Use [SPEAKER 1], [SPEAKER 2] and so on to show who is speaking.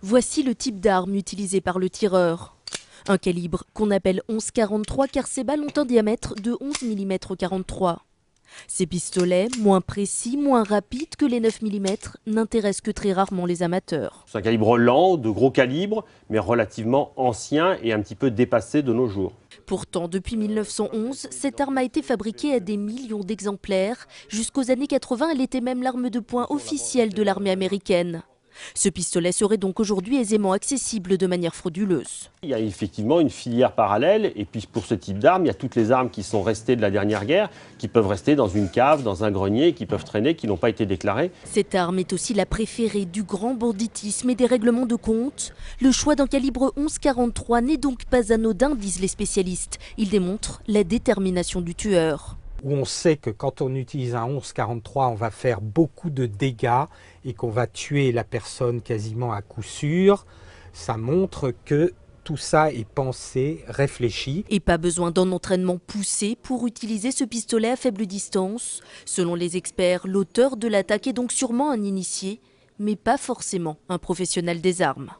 [SPEAKER 1] Voici le type d'arme utilisée par le tireur. Un calibre qu'on appelle 11-43 car ces balles ont un diamètre de 11 mm 43. Ces pistolets, moins précis, moins rapides que les 9 mm, n'intéressent que très rarement les amateurs.
[SPEAKER 2] C'est un calibre lent, de gros calibre, mais relativement ancien et un petit peu dépassé de nos jours.
[SPEAKER 1] Pourtant, depuis 1911, cette arme a été fabriquée à des millions d'exemplaires. Jusqu'aux années 80, elle était même l'arme de poing officielle de l'armée américaine. Ce pistolet serait donc aujourd'hui aisément accessible de manière frauduleuse.
[SPEAKER 2] Il y a effectivement une filière parallèle, et puis pour ce type d'armes, il y a toutes les armes qui sont restées de la dernière guerre, qui peuvent rester dans une cave, dans un grenier, qui peuvent traîner, qui n'ont pas été déclarées.
[SPEAKER 1] Cette arme est aussi la préférée du grand banditisme et des règlements de compte. Le choix d'un calibre 11-43 n'est donc pas anodin, disent les spécialistes. Il démontre la détermination du tueur.
[SPEAKER 3] Où on sait que quand on utilise un 11-43, on va faire beaucoup de dégâts et qu'on va tuer la personne quasiment à coup sûr, ça montre que tout ça est pensé, réfléchi.
[SPEAKER 1] Et pas besoin d'un entraînement poussé pour utiliser ce pistolet à faible distance. Selon les experts, l'auteur de l'attaque est donc sûrement un initié, mais pas forcément un professionnel des armes.